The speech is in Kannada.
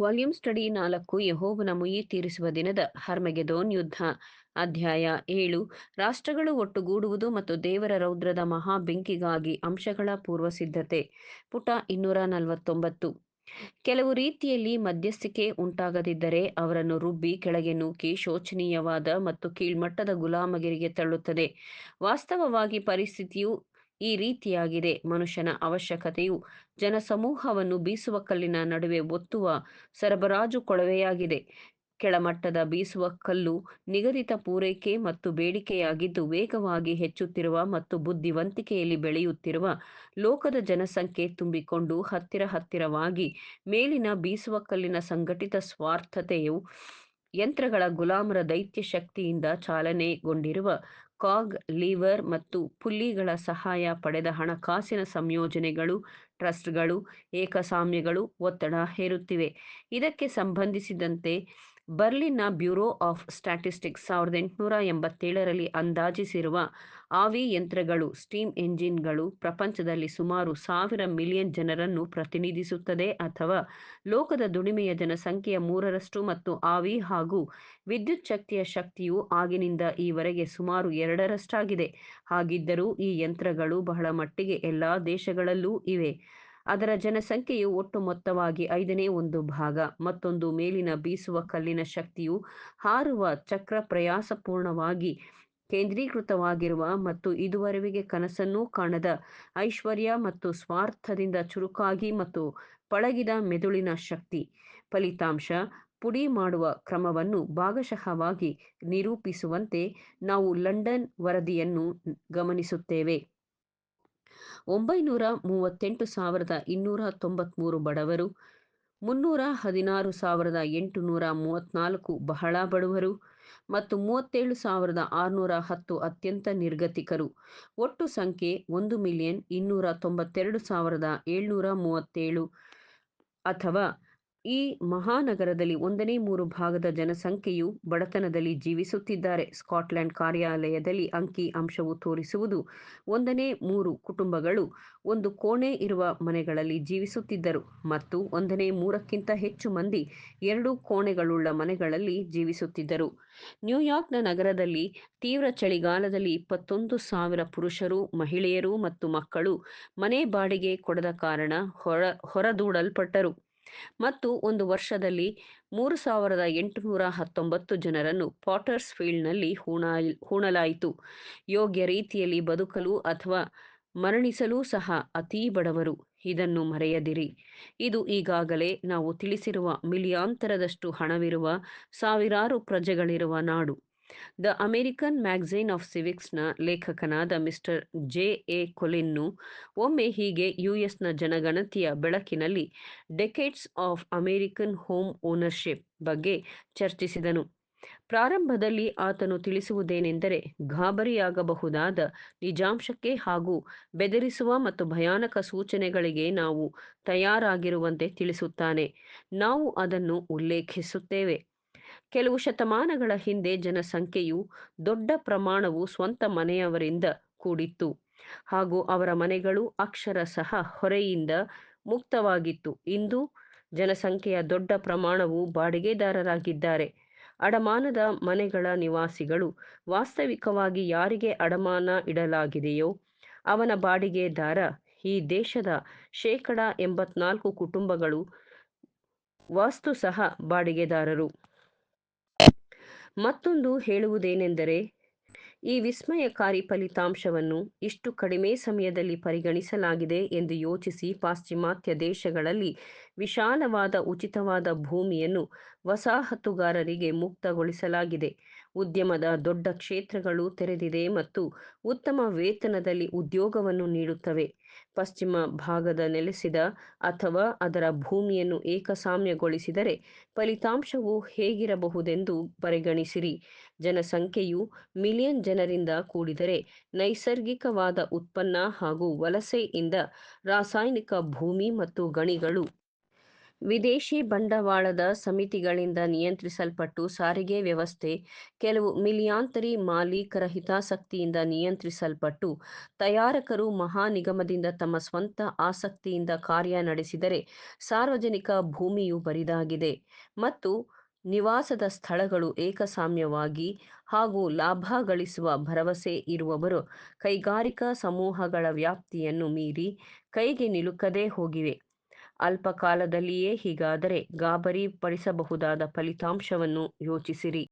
ವಾಲ್ಯೂಮ್ ಸ್ಟಡಿ 4 ಯೆಹೋವನ ಮುಯ್ಯಿ ತೀರಿಸುವ ದಿನದ ಹರ್ಮೆಗೆದೋನ್ ಯುದ್ಧ. ಅಧ್ಯಾಯ 7 ರಾಷ್ಟ್ರಗಳು ಒಟ್ಟುಗೂಡುವುದು ಮತ್ತು ದೇವರ ರೌದ್ರದ ಮಹಾ ಬೆಂಕಿಗಾಗಿ ಅಂಶಗಳ ಪೂರ್ವಸಿದ್ಧತೆ. ಪುಟ 249. ಕೆಲವು ರೀತಿಯಲ್ಲಿ ಮಧ್ಯಸ್ಥಿಕೆ ಉಂಟಾಗದಿದ್ದರೆ ಅವರನ್ನು ರುಬ್ಬಿ ಕೆಳಗೆ ನೂಕಿ ಶೋಚನೀಯವಾದ ಮತ್ತು ಕೀಳ್ಮಟ್ಟದ ಗುಲಾಮಗಿರಿಗೆ ತಳ್ಳುತ್ತದೆ. ವಾಸ್ತವವಾಗಿ ಪರಿಸ್ಥಿತಿಯು ಈ ರೀತಿಯಾಗಿದೆ. ಮನುಷ್ಯನ ಅವಶ್ಯಕತೆಯು ಜನಸಮೂಹವನ್ನು ಬೀಸುವ ಕಲ್ಲಿನ ನಡುವೆ ಒತ್ತುವ ಸರಬರಾಜು ಕೊಳವೆಯಾಗಿದೆ. ಕೆಳಮಟ್ಟದ ಬೀಸುವ ಕಲ್ಲು ನಿಗದಿತ ಪೂರೈಕೆ ಮತ್ತು ಬೇಡಿಕೆಯಾಗಿದ್ದು, ವೇಗವಾಗಿ ಹೆಚ್ಚುತ್ತಿರುವ ಮತ್ತು ಬುದ್ಧಿವಂತಿಕೆಯಲ್ಲಿ ಬೆಳೆಯುತ್ತಿರುವ ಲೋಕದ ಜನಸಂಖ್ಯೆ ತುಂಬಿಕೊಂಡು ಹತ್ತಿರವಾಗಿ ಮೇಲಿನ ಬೀಸುವ ಕಲ್ಲಿನ ಸಂಘಟಿತ ಸ್ವಾರ್ಥತೆಯು ಯಂತ್ರಗಳ ಗುಲಾಮರ ದೈತ್ಯ ಶಕ್ತಿಯಿಂದ ಚಾಲನೆಗೊಂಡಿರುವ ಕಾಗ್, ಲೀವರ್ ಮತ್ತು ಪುಲ್ಲಿಗಳ ಸಹಾಯ ಪಡೆದ ಹಣಕಾಸಿನ ಸಂಯೋಜನೆಗಳು, ಟ್ರಸ್ಟ್ಗಳು, ಏಕಸ್ವಾಮ್ಯಗಳು ಒತ್ತಡ ಹೇರುತ್ತಿವೆ. ಇದಕ್ಕೆ ಸಂಬಂಧಿಸಿದಂತೆ ಬರ್ಲಿನ್ನ ಬ್ಯೂರೋ ಆಫ್ ಸ್ಟ್ಯಾಟಿಸ್ಟಿಕ್ಸ್ 1887ರಲ್ಲಿ ಅಂದಾಜಿಸಿರುವ ಆವಿ ಯಂತ್ರಗಳು ಸ್ಟೀಮ್ ಎಂಜಿನ್ಗಳು ಪ್ರಪಂಚದಲ್ಲಿ ಸುಮಾರು 1000 ಮಿಲಿಯನ್ ಜನರನ್ನು ಪ್ರತಿನಿಧಿಸುತ್ತದೆ, ಅಥವಾ ಲೋಕದ ದುಡಿಮೆಯ ಜನಸಂಖ್ಯೆಯ 3ರಷ್ಟು, ಮತ್ತು ಆವಿ ಹಾಗೂ ವಿದ್ಯುತ್ ಶಕ್ತಿಯ ಶಕ್ತಿಯು ಆಗಿನಿಂದ ಈವರೆಗೆ ಸುಮಾರು 2ರಷ್ಟಾಗಿದೆ. ಹಾಗಿದ್ದರೂ ಈ ಯಂತ್ರಗಳು ಬಹಳ ಮಟ್ಟಿಗೆ ಎಲ್ಲಾ ದೇಶಗಳಲ್ಲೂ ಇವೆ. ಅದರ ಜನಸಂಖ್ಯೆಯು ಒಟ್ಟು ಮೊತ್ತವಾಗಿ 1/5 ಭಾಗ. ಮತ್ತೊಂದು ಮೇಲಿನ ಬೀಸುವ ಕಲ್ಲಿನ ಶಕ್ತಿಯು ಹಾರುವ ಚಕ್ರ ಪ್ರಯಾಸಪೂರ್ಣವಾಗಿ ಕೇಂದ್ರೀಕೃತವಾಗಿರುವ ಮತ್ತು ಇದುವರೆಗೆ ಕನಸನ್ನೂ ಕಾಣದ ಐಶ್ವರ್ಯ ಮತ್ತು ಸ್ವಾರ್ಥದಿಂದ ಚುರುಕಾಗಿ ಮತ್ತು ಪಳಗಿದ ಮೆದುಳಿನ ಶಕ್ತಿ. ಫಲಿತಾಂಶ ಪುಡಿ ಮಾಡುವ ಕ್ರಮವನ್ನು ಭಾಗಶಃವಾಗಿ ನಿರೂಪಿಸುವಂತೆ ನಾವು ಲಂಡನ್ ವರದಿಯನ್ನು ಗಮನಿಸುತ್ತೇವೆ. 938,293 ಬಡವರು, 316,834 ಬಹಳ ಬಡವರು ಮತ್ತು 37,610 ಅತ್ಯಂತ ನಿರ್ಗತಿಕರು. ಒಟ್ಟು ಸಂಖ್ಯೆ 1,292,737. ಅಥವಾ ಈ ಮಹಾನಗರದಲ್ಲಿ 1/3 ಜನಸಂಖ್ಯೆಯು ಬಡತನದಲ್ಲಿ ಜೀವಿಸುತ್ತಿದ್ದಾರೆ. ಸ್ಕಾಟ್ಲೆಂಡ್ ಕಾರ್ಯಾಲಯದಲ್ಲಿ ಅಂಕಿ ಅಂಶವು ತೋರಿಸುವುದು 1/3 ಕುಟುಂಬಗಳು ಒಂದು ಕೋಣೆ ಇರುವ ಮನೆಗಳಲ್ಲಿ ಜೀವಿಸುತ್ತಿದ್ದರು ಮತ್ತು 1/3ಕ್ಕಿಂತ ಹೆಚ್ಚು ಮಂದಿ 2 ಕೋಣೆಗಳುಳ್ಳ ಮನೆಗಳಲ್ಲಿ ಜೀವಿಸುತ್ತಿದ್ದರು. ನ್ಯೂಯಾರ್ಕ್ನ ನಗರದಲ್ಲಿ ತೀವ್ರ ಚಳಿಗಾಲದಲ್ಲಿ 21,000 ಪುರುಷರು, ಮಹಿಳೆಯರು ಮತ್ತು ಮಕ್ಕಳು ಮನೆ ಬಾಡಿಗೆ ಕೊಡದ ಕಾರಣ ಹೊರದೂಡಲ್ಪಟ್ಟರು, ಮತ್ತು ಒಂದು ವರ್ಷದಲ್ಲಿ 3,819 ಜನರನ್ನು ಪಾಟರ್ಸ್ ಫೀಲ್ಡ್ನಲ್ಲಿ ಹೂಣಲಾಯಿತು. ಯೋಗ್ಯ ರೀತಿಯಲ್ಲಿ ಬದುಕಲು ಅಥವಾ ಮರಣಿಸಲು ಸಹ ಅತೀ ಬಡವರು. ಇದನ್ನು ಮರೆಯದಿರಿ, ಇದು ಈಗಾಗಲೇ ನಾವು ತಿಳಿಸಿರುವ ಮಿಲಿಯಾಂತರದಷ್ಟು ಹಣವಿರುವ ಸಾವಿರಾರು ಪ್ರಜೆಗಳಿರುವ ನಾಡು. ದ ಅಮೆರಿಕನ್ ಮ್ಯಾಗಝೀನ್ ಆಫ್ ಸಿವಿಕ್ಸ್ನ ಲೇಖಕನಾದ ಮಿಸ್ಟರ್ ಜೆ. ಎ. ಕೊಲಿನ್ನು ಒಮ್ಮೆ ಹೀಗೆ ಯುಎಸ್ನ ಜನಗಣತಿಯ ಬೆಳಕಿನಲ್ಲಿ decades of American home ownership ಬಗ್ಗೆ ಚರ್ಚಿಸಿದನು. ಪ್ರಾರಂಭದಲ್ಲಿ ಆತನು ತಿಳಿಸುವುದೇನೆಂದರೆ, ಗಾಬರಿಯಾಗಬಹುದಾದ ನಿಜಾಂಶಕ್ಕೆ ಹಾಗೂ ಬೆದರಿಸುವ ಮತ್ತು ಭಯಾನಕ ಸೂಚನೆಗಳಿಗೆ ನಾವು ತಯಾರಾಗಿರುವಂತೆ ತಿಳಿಸುತ್ತಾನೆ. ನಾವು ಅದನ್ನು ಉಲ್ಲೇಖಿಸುತ್ತೇವೆ. ಕೆಲವು ಶತಮಾನಗಳ ಹಿಂದೆ ಜನಸಂಖ್ಯೆಯು ದೊಡ್ಡ ಪ್ರಮಾಣವು ಸ್ವಂತ ಮನೆಯವರಿಂದ ಕೂಡಿತ್ತು, ಹಾಗೂ ಅವರ ಮನೆಗಳು ಅಕ್ಷರಶಃ ಹೊರೆಯಿಂದ ಮುಕ್ತವಾಗಿತ್ತು. ಇಂದು ಜನಸಂಖ್ಯೆಯ ದೊಡ್ಡ ಪ್ರಮಾಣವು ಬಾಡಿಗೆದಾರರಾಗಿದ್ದಾರೆ. ಅಡಮಾನದ ಮನೆಗಳ ನಿವಾಸಿಗಳು ವಾಸ್ತವಿಕವಾಗಿ ಯಾರಿಗೆ ಅಡಮಾನ ಇಡಲಾಗಿದೆಯೋ ಅವನ ಬಾಡಿಗೆದಾರ. ಈ ದೇಶದ 84% ಕುಟುಂಬಗಳು ವಾಸ್ತುಶಃ ಬಾಡಿಗೆದಾರರು. ಮತ್ತೊಂದು ಹೇಳುವುದೇನೆಂದರೆ, ಈ ವಿಸ್ಮಯಕಾರಿ ಫಲಿತಾಂಶವನ್ನು ಇಷ್ಟು ಕಡಿಮೆ ಸಮಯದಲ್ಲಿ ಪರಿಗಣಿಸಲಾಗಿದೆ ಎಂದು ಯೋಚಿಸಿ. ಪಾಶ್ಚಿಮಾತ್ಯ ದೇಶಗಳಲ್ಲಿ ವಿಶಾಲವಾದ ಉಚಿತವಾದ ಭೂಮಿಯನ್ನು ವಸಾಹತುಗಾರರಿಗೆ ಮುಕ್ತಗೊಳಿಸಲಾಗಿದೆ. ಉದ್ಯಮದ ದೊಡ್ಡ ಕ್ಷೇತ್ರಗಳು ತೆರೆದಿದೆ ಮತ್ತು ಉತ್ತಮ ವೇತನದಲ್ಲಿ ಉದ್ಯೋಗವನ್ನು ನೀಡುತ್ತವೆ. ಪಶ್ಚಿಮ ಭಾಗದ ನೆಲೆಸಿದ ಅಥವಾ ಅದರ ಭೂಮಿಯನ್ನು ಏಕಸ್ವಾಮ್ಯಗೊಳಿಸಿದರೆ ಫಲಿತಾಂಶವು ಹೇಗಿರಬಹುದೆಂದು ಪರಿಗಣಿಸಿರಿ. ಜನಸಂಖ್ಯೆಯು ಮಿಲಿಯನ್ ಜನರಿಂದ ಕೂಡಿದರೆ ನೈಸರ್ಗಿಕವಾದ ಉತ್ಪನ್ನ ಹಾಗೂ ವಲಸೆಯಿಂದ ರಾಸಾಯನಿಕ ಭೂಮಿ ಮತ್ತು ಗಣಿಗಳು ವಿದೇಶಿ ಬಂಡವಾಳದ ಸಮಿತಿಗಳಿಂದ ನಿಯಂತ್ರಿಸಲ್ಪಟ್ಟು ಸಾರಿಗೆ ವ್ಯವಸ್ಥೆ ಕೆಲವು ಮಿಲಿಯಾಂತರಿ ಮಾಲೀಕರ ಹಿತಾಸಕ್ತಿಯಿಂದ ನಿಯಂತ್ರಿಸಲ್ಪಟ್ಟು ತಯಾರಕರು ಮಹಾನಿಗಮದಿಂದ ತಮ್ಮ ಸ್ವಂತ ಆಸಕ್ತಿಯಿಂದ ಕಾರ್ಯ ನಡೆಸಿದರೆ ಸಾರ್ವಜನಿಕ ಭೂಮಿಯು ಬರಿದಾಗಿದೆ ಮತ್ತು ನಿವಾಸದ ಸ್ಥಳಗಳು ಏಕಸ್ವಾಮ್ಯವಾಗಿ ಹಾಗೂ ಲಾಭ ಗಳಿಸುವ ಭರವಸೆ ಇರುವವರು ಕೈಗಾರಿಕಾ ಸಮೂಹಗಳ ವ್ಯಾಪ್ತಿಯನ್ನು ಮೀರಿ ಕೈಗೆ ನಿಲುಕದೇ ಹೋಗಿವೆ. ಅಲ್ಪಕಾಲದಲ್ಲಿಯೇ ಹೀಗಾದರೆ ಗಾಬರಿ ಪಡಿಸಬಹುದಾದ ಫಲಿತಾಂಶವನ್ನು ಯೋಚಿಸಿರಿ.